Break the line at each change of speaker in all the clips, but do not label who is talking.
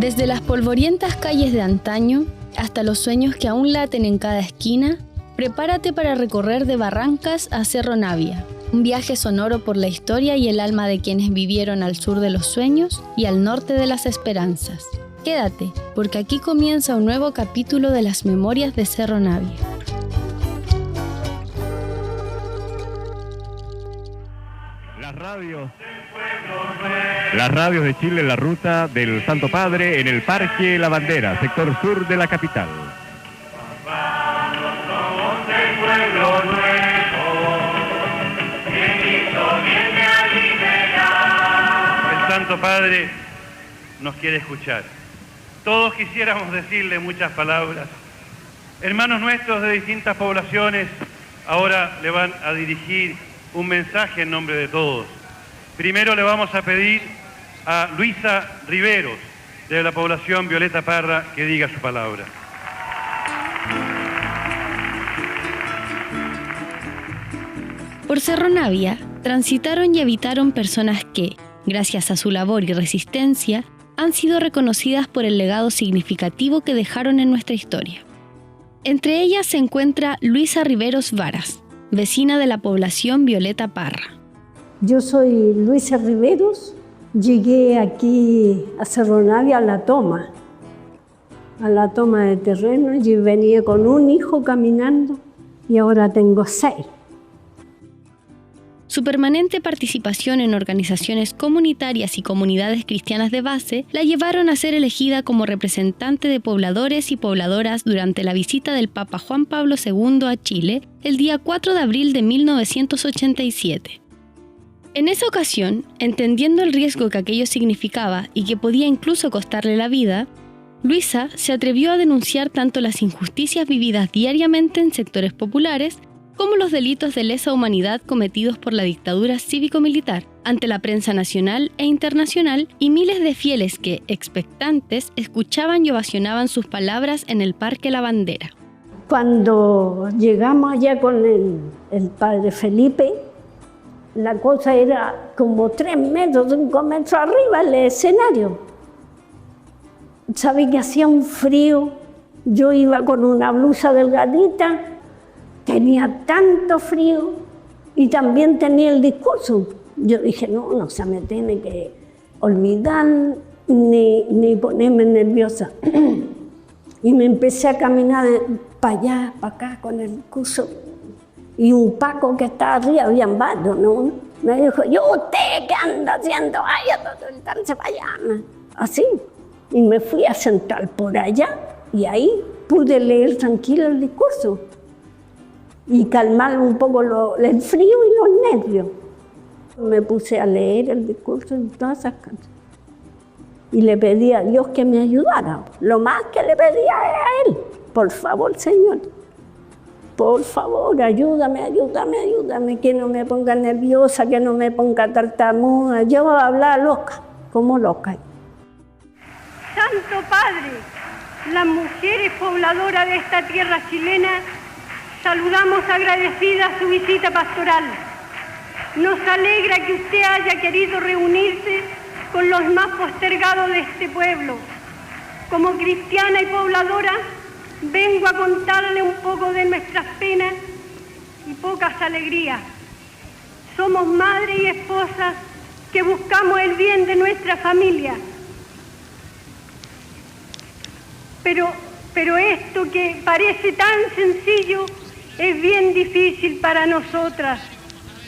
Desde las polvorientas calles de antaño hasta los sueños que aún laten en cada esquina, prepárate para recorrer de Barrancas a Cerro Navia, un viaje sonoro por la historia y el alma de quienes vivieron al sur de los sueños y al norte de las esperanzas. Quédate, porque aquí comienza un nuevo capítulo de las memorias de Cerro Navia.
Las radios de Chile en la ruta del Santo Padre en el Parque La Bandera, sector sur de la capital.
El Santo Padre nos quiere escuchar. Todos quisiéramos decirle muchas palabras. Hermanos nuestros de distintas poblaciones ahora le van a dirigir un mensaje en nombre de todos. Primero le vamos a pedir a Luisa Riveros, de la población Violeta Parra, que diga su palabra.
Por Cerro Navia transitaron y habitaron personas que, gracias a su labor y resistencia, han sido reconocidas por el legado significativo que dejaron en nuestra historia. Entre ellas se encuentra Luisa Riveros Varas, vecina de la población Violeta Parra.
Yo soy Luisa Riveros, llegué aquí a Cerro Navia a la toma de terreno. Yo venía con un hijo caminando y ahora tengo 6.
Su permanente participación en organizaciones comunitarias y comunidades cristianas de base la llevaron a ser elegida como representante de pobladores y pobladoras durante la visita del Papa Juan Pablo II a Chile el día 4 de abril de 1987. En esa ocasión, entendiendo el riesgo que aquello significaba y que podía incluso costarle la vida, Luisa se atrevió a denunciar tanto las injusticias vividas diariamente en sectores populares como los delitos de lesa humanidad cometidos por la dictadura cívico-militar ante la prensa nacional e internacional y miles de fieles que, expectantes, escuchaban y ovacionaban sus palabras en el Parque La Bandera.
Cuando llegamos allá con el padre Felipe, la cosa era como 3 metros, 5 metros arriba el escenario. Sabía que hacía un frío, yo iba con una blusa delgadita, tenía tanto frío y también tenía el discurso. Yo dije, no se me tiene que olvidar ni ponerme nerviosa. Y me empecé a caminar para allá, para acá con el discurso. Y un Paco que estaba arriba, habían varios, ¿no? Me dijo, ¿y usted qué anda haciendo? Entonces vaya. Así. Y me fui a sentar por allá y ahí pude leer tranquilo el discurso y calmar un poco el frío y los nervios. Me puse a leer el discurso en todas esas cosas. Y le pedí a Dios que me ayudara. Lo más que le pedía era a Él. Por favor, Señor. Por favor, ayúdame, que no me ponga nerviosa, que no me ponga tartamuda. Yo voy a hablar loca, como loca.
Santo Padre, las mujeres pobladoras de esta tierra chilena, saludamos agradecidas su visita pastoral. Nos alegra que usted haya querido reunirse con los más postergados de este pueblo. Como cristiana y pobladora, vengo a contarle un poco de nuestras penas y pocas alegrías. Somos madres y esposas que buscamos el bien de nuestra familia. Pero esto que parece tan sencillo es bien difícil para nosotras.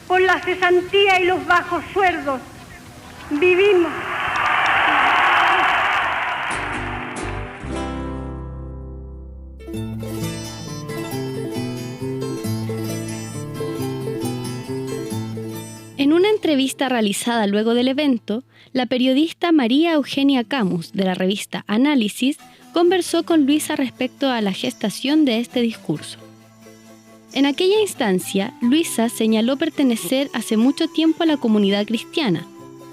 Por la cesantía y los bajos sueldos vivimos.
En una entrevista realizada luego del evento, la periodista María Eugenia Camus, de la revista Análisis, conversó con Luisa respecto a la gestación de este discurso. En aquella instancia, Luisa señaló pertenecer hace mucho tiempo a la comunidad cristiana,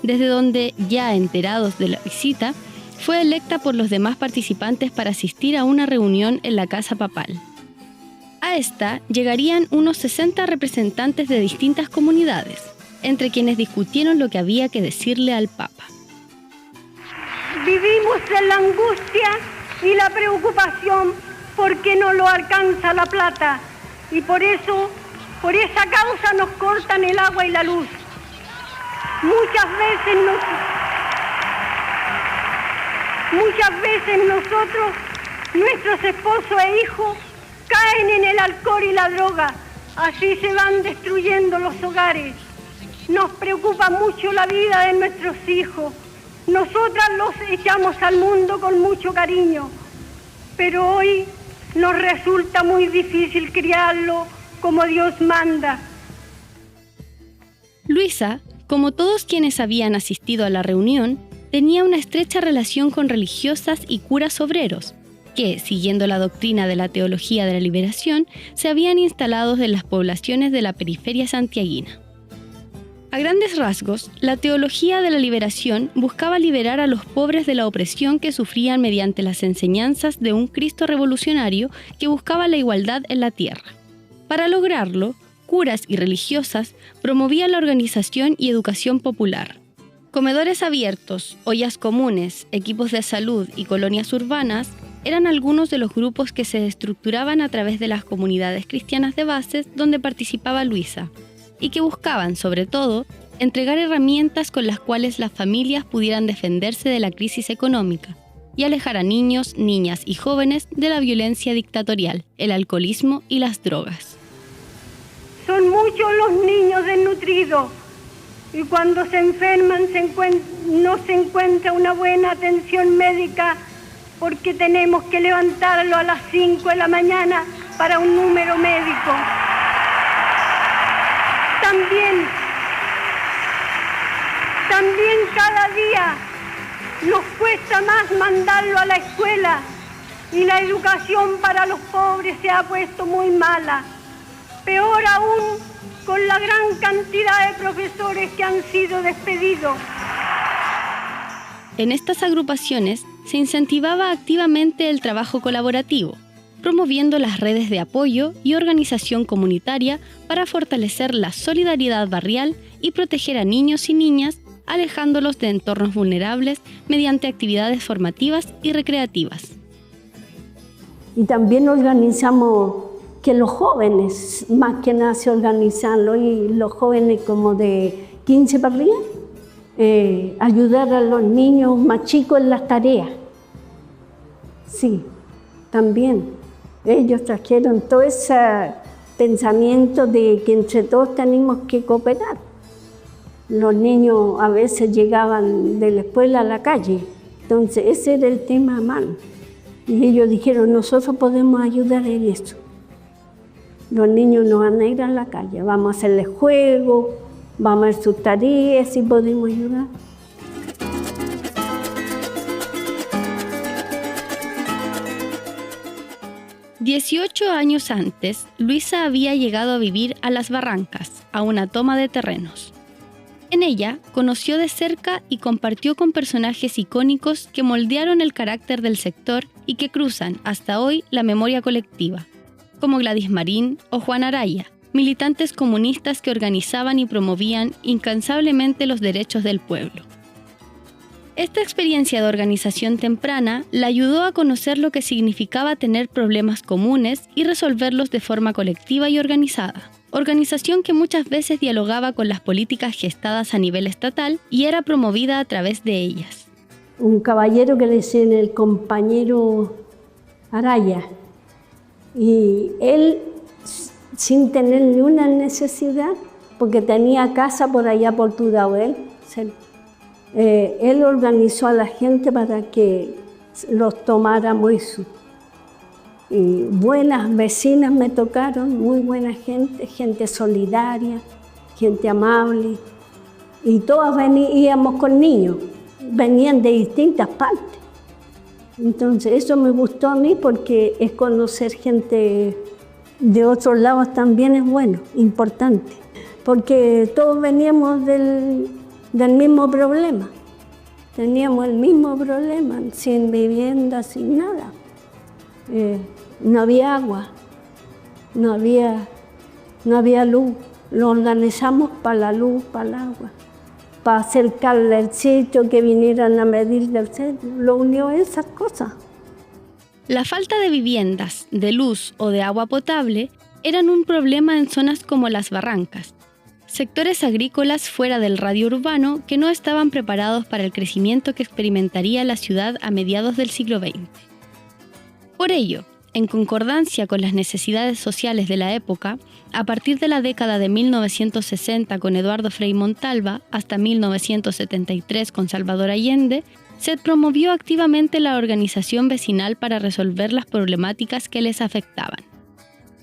desde donde, ya enterados de la visita, fue electa por los demás participantes para asistir a una reunión en la Casa Papal. A esta llegarían unos 60 representantes de distintas comunidades, entre quienes discutieron lo que había que decirle al Papa.
vivimos en la angustia y la preocupación porque no lo alcanza la plata y por esa causa nos cortan el agua y la luz. Muchas veces nosotros, nuestros esposos e hijos, caen en el alcohol y la droga. Así se van destruyendo los hogares. Nos preocupa mucho la vida de nuestros hijos. Nosotras los echamos al mundo con mucho cariño, pero hoy nos resulta muy difícil criarlo como Dios manda.
Luisa, como todos quienes habían asistido a la reunión, tenía una estrecha relación con religiosas y curas obreros, que, siguiendo la doctrina de la teología de la liberación, se habían instalado en las poblaciones de la periferia santiaguina. A grandes rasgos, la teología de la liberación buscaba liberar a los pobres de la opresión que sufrían mediante las enseñanzas de un Cristo revolucionario que buscaba la igualdad en la tierra. Para lograrlo, curas y religiosas promovían la organización y educación popular. Comedores abiertos, ollas comunes, equipos de salud y colonias urbanas eran algunos de los grupos que se estructuraban a través de las comunidades cristianas de base donde participaba Luisa, y que buscaban, sobre todo, entregar herramientas con las cuales las familias pudieran defenderse de la crisis económica y alejar a niños, niñas y jóvenes de la violencia dictatorial, el alcoholismo y las drogas.
Son muchos los niños desnutridos y cuando se enferman no se encuentra una buena atención médica porque tenemos que levantarlo a las 5 de la mañana para un número médico. También cada día nos cuesta más mandarlo a la escuela y la educación para los pobres se ha puesto muy mala. Peor aún con la gran cantidad de profesores que han sido despedidos.
En estas agrupaciones se incentivaba activamente el trabajo colaborativo, promoviendo las redes de apoyo y organización comunitaria para fortalecer la solidaridad barrial y proteger a niños y niñas, alejándolos de entornos vulnerables mediante actividades formativas y recreativas.
Y también organizamos que los jóvenes, más que nada se organizan, y los jóvenes como de 15 para arriba, ayudar a los niños más chicos en las tareas. Sí, también. Ellos trajeron todo ese pensamiento de que entre todos tenemos que cooperar. Los niños a veces llegaban de la escuela a la calle, entonces ese era el tema mal. Y ellos dijeron, nosotros podemos ayudar en eso. Los niños no van a ir a la calle, vamos a hacerles juegos, vamos a hacer sus tareas y podemos ayudar.
$18 años antes, Luisa había llegado a vivir a Las Barrancas, a una toma de terrenos. En ella, conoció de cerca y compartió con personajes icónicos que moldearon el carácter del sector y que cruzan, hasta hoy, la memoria colectiva, como Gladys Marín o Juan Araya, militantes comunistas que organizaban y promovían incansablemente los derechos del pueblo. Esta experiencia de organización temprana la ayudó a conocer lo que significaba tener problemas comunes y resolverlos de forma colectiva y organizada. Organización que muchas veces dialogaba con las políticas gestadas a nivel estatal y era promovida a través de ellas.
Un caballero que le decían el compañero Araya, y él, sin tener ni una necesidad, porque tenía casa por allá por Tudahuel, él organizó a la gente para que los tomáramos eso. Y buenas vecinas me tocaron, muy buena gente, gente solidaria, gente amable. Y todas íbamos con niños, venían de distintas partes. Entonces eso me gustó a mí porque es conocer gente de otros lados también es bueno, importante. Porque todos veníamos del mismo problema. Teníamos el mismo problema, sin vivienda, sin nada. No había agua, no había luz. Lo organizamos para la luz, para el agua. para acercarle el sitio, que vinieran a medir del sitio. Lo unió a esas cosas.
La falta de viviendas, de luz o de agua potable eran un problema en zonas como las barrancas, sectores agrícolas fuera del radio urbano que no estaban preparados para el crecimiento que experimentaría la ciudad a mediados del siglo XX. Por ello, en concordancia con las necesidades sociales de la época, a partir de la década de 1960 con Eduardo Frei Montalva hasta 1973 con Salvador Allende, se promovió activamente la organización vecinal para resolver las problemáticas que les afectaban.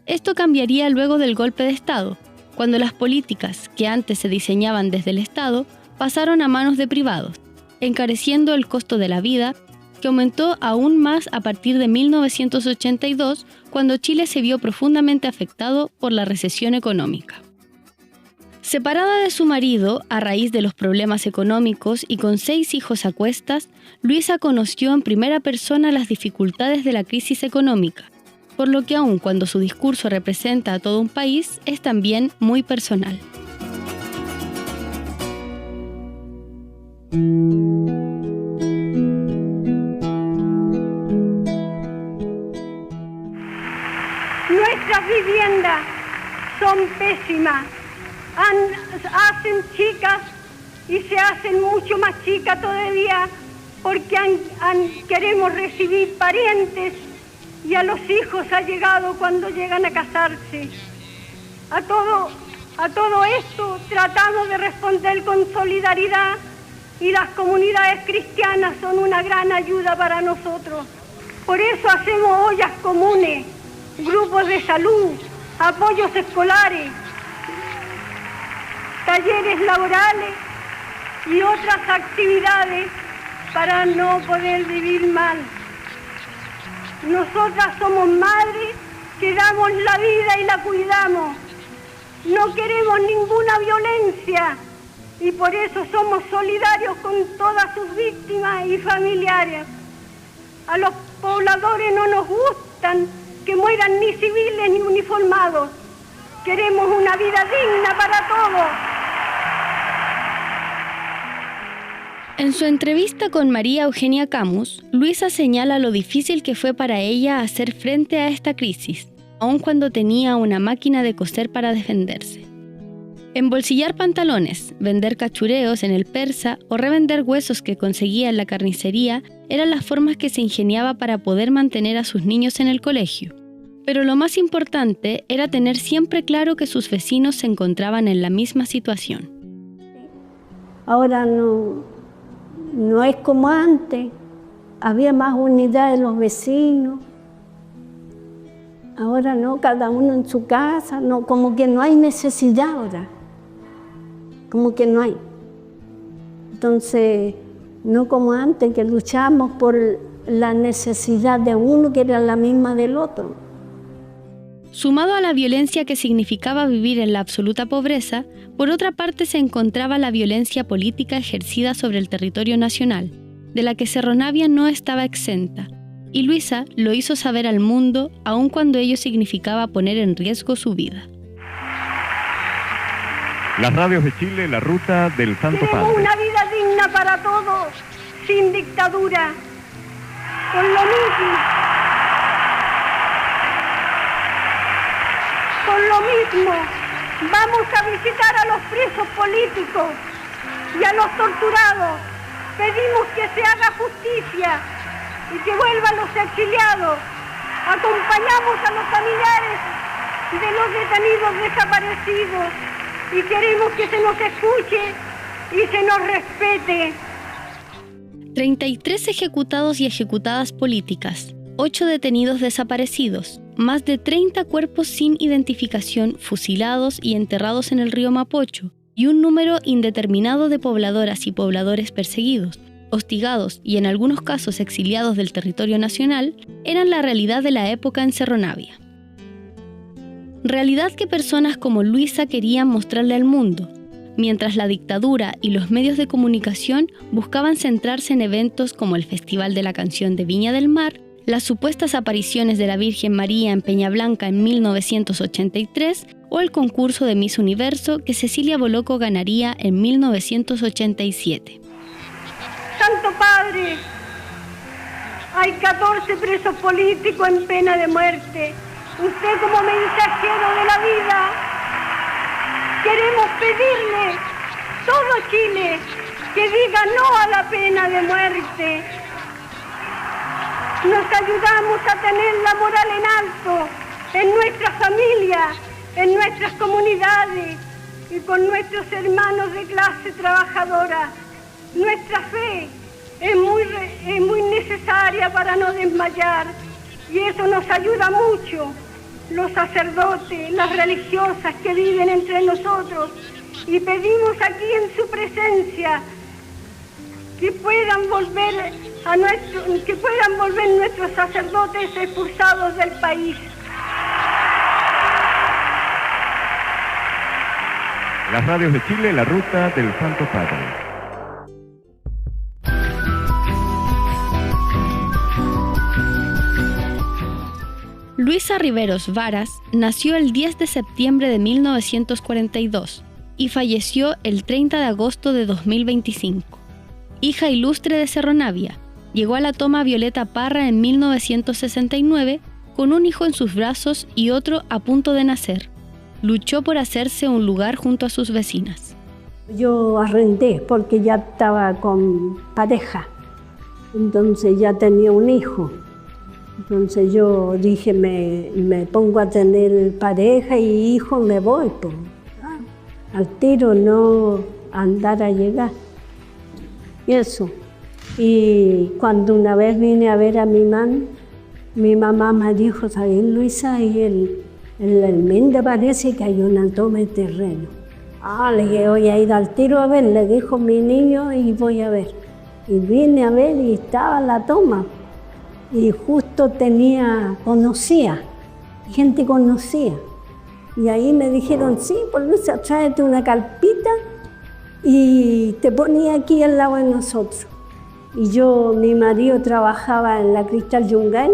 Esto cambiaría luego del golpe de Estado, cuando las políticas que antes se diseñaban desde el Estado pasaron a manos de privados, encareciendo el costo de la vida, que aumentó aún más a partir de 1982, cuando Chile se vio profundamente afectado por la recesión económica. Separada de su marido a raíz de los problemas económicos y con 6 hijos a cuestas, Luisa conoció en primera persona las dificultades de la crisis económica, por lo que aun cuando su discurso representa a todo un país, es también muy personal.
Nuestras viviendas son pésimas, hacen chicas y se hacen mucho más chicas todavía porque queremos recibir parientes y a los hijos ha llegado cuando llegan a casarse. A todo esto tratamos de responder con solidaridad y las comunidades cristianas son una gran ayuda para nosotros. Por eso hacemos ollas comunes, grupos de salud, apoyos escolares, talleres laborales y otras actividades para no poder vivir mal. Nosotras somos madres que damos la vida y la cuidamos. No queremos ninguna violencia y por eso somos solidarios con todas sus víctimas y familiares. A los pobladores no nos gustan que mueran ni civiles ni uniformados. Queremos una vida digna para todos.
En su entrevista con María Eugenia Camus, Luisa señala lo difícil que fue para ella hacer frente a esta crisis, aun cuando tenía una máquina de coser para defenderse. Embolsillar pantalones, vender cachureos en el persa o revender huesos que conseguía en la carnicería eran las formas que se ingeniaba para poder mantener a sus niños en el colegio. Pero lo más importante era tener siempre claro que sus vecinos se encontraban en la misma situación.
Ahora no es como antes, había más unidad de los vecinos. Ahora no, cada uno en su casa, no, como que no hay necesidad ahora, como que no hay. Entonces, no como antes, que luchamos por la necesidad de uno que era la misma del otro.
Sumado a la violencia que significaba vivir en la absoluta pobreza, por otra parte se encontraba la violencia política ejercida sobre el territorio nacional, de la que Cerro Navia no estaba exenta, y Luisa lo hizo saber al mundo, aun cuando ello significaba poner en riesgo su vida.
Las radios de Chile, la ruta del Santo Padre.
Queremos una vida digna para todos, sin dictadura, con lo mismo. Con lo mismo, vamos a visitar a los presos políticos y a los torturados. Pedimos que se haga justicia y que vuelvan los exiliados. Acompañamos a los familiares de los detenidos desaparecidos y queremos que se nos escuche y se nos respete.
33 ejecutados y ejecutadas políticas, 8 detenidos desaparecidos, más de 30 cuerpos sin identificación fusilados y enterrados en el río Mapocho, y un número indeterminado de pobladoras y pobladores perseguidos, hostigados y en algunos casos exiliados del territorio nacional, eran la realidad de la época en Cerro Navia. Realidad que personas como Luisa querían mostrarle al mundo, mientras la dictadura y los medios de comunicación buscaban centrarse en eventos como el Festival de la Canción de Viña del Mar, las supuestas apariciones de la Virgen María en Peñablanca en 1983 o el concurso de Miss Universo que Cecilia Boloco ganaría en 1987.
Santo Padre, hay 14 presos políticos en pena de muerte. Usted como mensajero de la vida, queremos pedirle todo Chile que diga no a la pena de muerte. Nos ayudamos a tener la moral en alto, en nuestras familias, en nuestras comunidades y con nuestros hermanos de clase trabajadora. Nuestra fe es muy necesaria para no desmayar y eso nos ayuda mucho. Los sacerdotes, las religiosas que viven entre nosotros, y pedimos aquí en su presencia que puedan volver nuestros sacerdotes expulsados del país.
Las radios de Chile, la ruta del Santo Padre.
Luisa Riveros Varas nació el 10 de septiembre de 1942 y falleció el 30 de agosto de 2025. Hija ilustre de Cerro Navia, llegó a la toma Violeta Parra en 1969 con un hijo en sus brazos y otro a punto de nacer. Luchó por hacerse un lugar junto a sus vecinas.
Yo arrendé porque ya estaba con pareja, entonces ya tenía un hijo. Entonces yo dije, me pongo a tener pareja y hijo, me voy, pues. Al tiro, no andar a llegar. Y eso. Y cuando una vez vine a ver a mi mamá me dijo, ¿sabes, Luisa? Y en el Mende parece que hay una toma de terreno. Le dije, voy a ir al tiro a ver, le dijo mi niño y voy a ver. Y vine a ver y estaba la toma. Y justo conocía, gente conocía. Y ahí me dijeron, sí, pues Luisa, tráete una carpita y te ponía aquí al lado de nosotros. Y mi marido trabajaba en la Cristal Yungay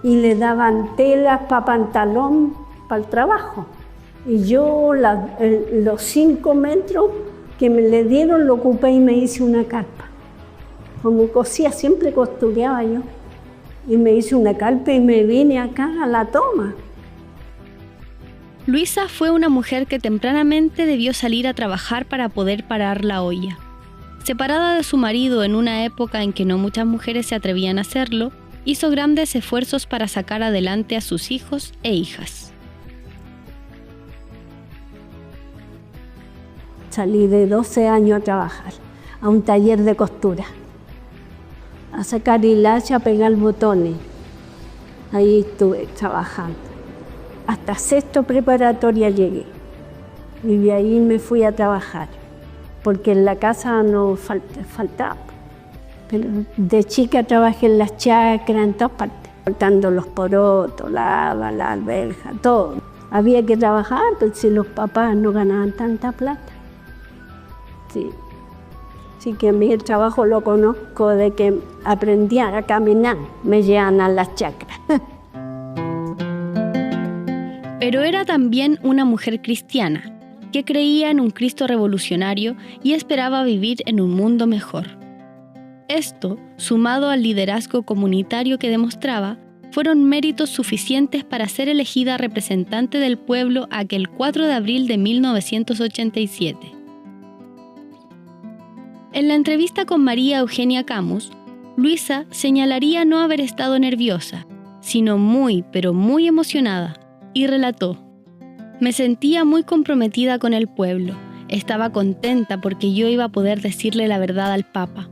y le daban telas para pantalón, para el trabajo. Y yo los 5 metros que me le dieron lo ocupé y me hice una carpa. Como cosía, siempre costureaba yo. Y me hice una carpa y me vine acá a la toma.
Luisa fue una mujer que tempranamente debió salir a trabajar para poder parar la olla. Separada de su marido en una época en que no muchas mujeres se atrevían a hacerlo, hizo grandes esfuerzos para sacar adelante a sus hijos e hijas.
Salí de 12 años a trabajar a un taller de costura, a sacar hilacha, a pegar botones. Ahí estuve trabajando. Hasta 6º preparatoria llegué. Y de ahí me fui a trabajar, porque en la casa no faltaba. Pero de chica trabajé en las chacras, en todas partes, cortando los porotos, la alberja, todo. Había que trabajar, porque si los papás no ganaban tanta plata. Sí. Así que a mí el trabajo lo conozco de que aprendí a caminar, me llevan a las chacras.
Pero era también una mujer cristiana, que creía en un Cristo revolucionario y esperaba vivir en un mundo mejor. Esto, sumado al liderazgo comunitario que demostraba, fueron méritos suficientes para ser elegida representante del pueblo aquel 4 de abril de 1987. En la entrevista con María Eugenia Camus, Luisa señalaría no haber estado nerviosa, sino muy, pero muy emocionada, y relató: me sentía muy comprometida con el pueblo, estaba contenta porque yo iba a poder decirle la verdad al Papa.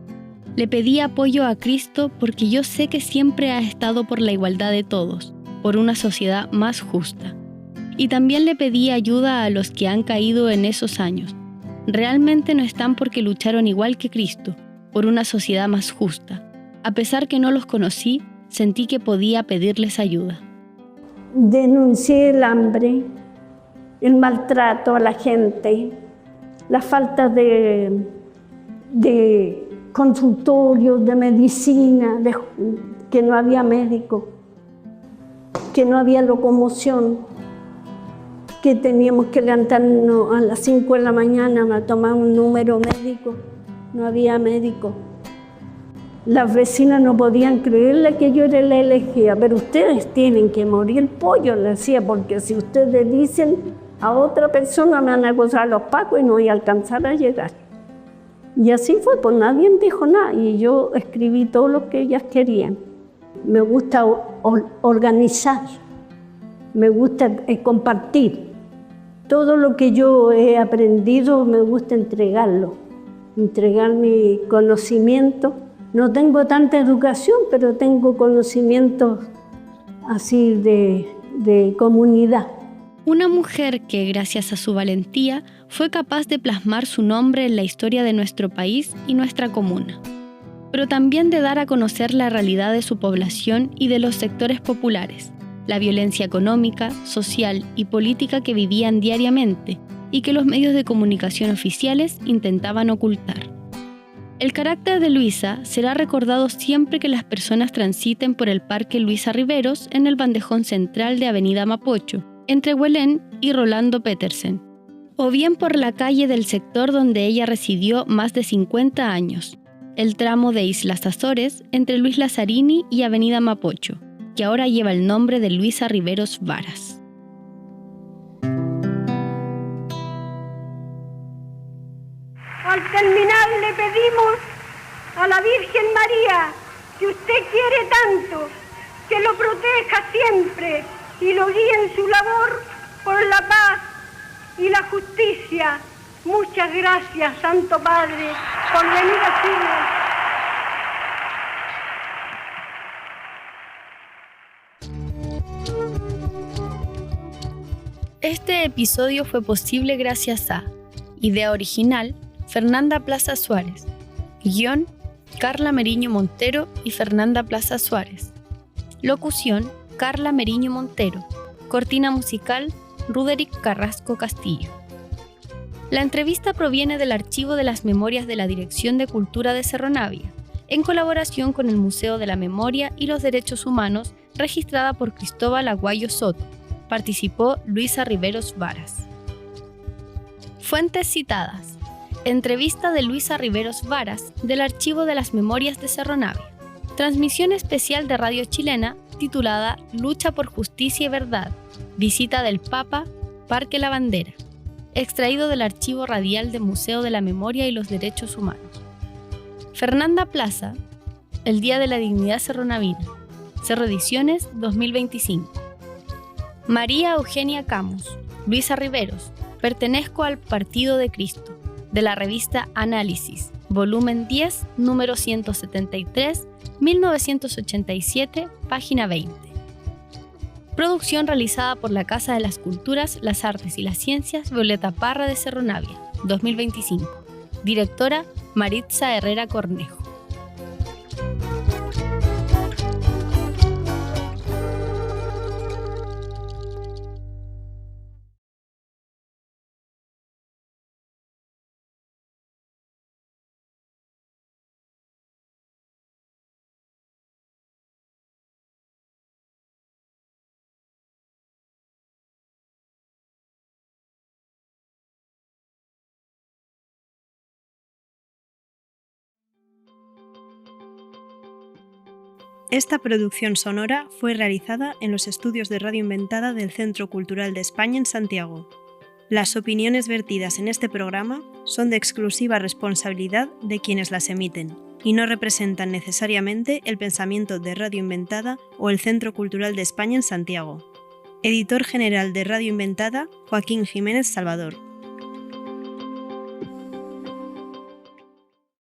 Le pedí apoyo a Cristo porque yo sé que siempre ha estado por la igualdad de todos, por una sociedad más justa. Y también le pedí ayuda a los que han caído en esos años. Realmente no están porque lucharon igual que Cristo, por una sociedad más justa. A pesar que no los conocí, sentí que podía pedirles ayuda.
Denuncié el hambre, el maltrato a la gente, la falta de consultorios, de medicina, que no había médicos. que no había locomoción, que teníamos que levantarnos a las 5 de la mañana a tomar un número médico, no había médico. Las vecinas no podían creerle que yo era la elegida, pero ustedes tienen que morir el pollo, le decía, porque si ustedes dicen a otra persona me van a acusar a los pacos y no voy a alcanzar a llegar. Y así fue, pues nadie dijo nada y yo escribí todo lo que ellas querían. Me gusta organizar, me gusta compartir. Todo lo que yo he aprendido me gusta entregarlo, entregar mi conocimiento. No tengo tanta educación, pero tengo conocimientos así de comunidad.
Una mujer que, gracias a su valentía, fue capaz de plasmar su nombre en la historia de nuestro país y nuestra comuna, pero también de dar a conocer la realidad de su población y de los sectores populares, la violencia económica, social y política que vivían diariamente y que los medios de comunicación oficiales intentaban ocultar. El carácter de Luisa será recordado siempre que las personas transiten por el Parque Luisa Riveros en el bandejón central de Avenida Mapocho, entre Huelén y Rolando Petersen, o bien por la calle del sector donde ella residió más de 50 años, el tramo de Islas Azores entre Luis Lazzarini y Avenida Mapocho, que ahora lleva el nombre de Luisa Riveros Varas.
Al terminar le pedimos a la Virgen María, que usted quiere tanto, que lo proteja siempre y lo guíe en su labor por la paz y la justicia. Muchas gracias, Santo Padre, por venir a Chile.
Este episodio fue posible gracias a idea original, Fernanda Plaza Suárez. Guión, Carla Meriño Montero y Fernanda Plaza Suárez. Locución, Carla Meriño Montero. Cortina musical, Ruderick Carrasco Castillo. La entrevista proviene del archivo de las memorias de la Dirección de Cultura de Cerro Navia, en colaboración con el Museo de la Memoria y los Derechos Humanos, registrada por Cristóbal Aguayo Soto. Participó Luisa Riveros Varas. Fuentes citadas. Entrevista de Luisa Riveros Varas del Archivo de las Memorias de Cerro Navia. Transmisión especial de Radio Chilena titulada Lucha por Justicia y Verdad. Visita del Papa, Parque La Bandera. Extraído del Archivo Radial del Museo de la Memoria y los Derechos Humanos. Fernanda Plaza, El Día de la Dignidad Cerronavina. Cerro Ediciones 2025. María Eugenia Camus, Luisa Riveros. Pertenezco al Partido de Cristo. De la revista Análisis, volumen 10, número 173, 1987, página 20. Producción realizada por la Casa de las Culturas, las Artes y las Ciencias Violeta Parra de Cerro Navia, 2025. Directora Maritza Herrera Cornejo.
Esta producción sonora fue realizada en los estudios de Radio Inventada del Centro Cultural de España en Santiago. Las opiniones vertidas en este programa son de exclusiva responsabilidad de quienes las emiten y no representan necesariamente el pensamiento de Radio Inventada o el Centro Cultural de España en Santiago. Editor general de Radio Inventada, Joaquín Jiménez Salvador.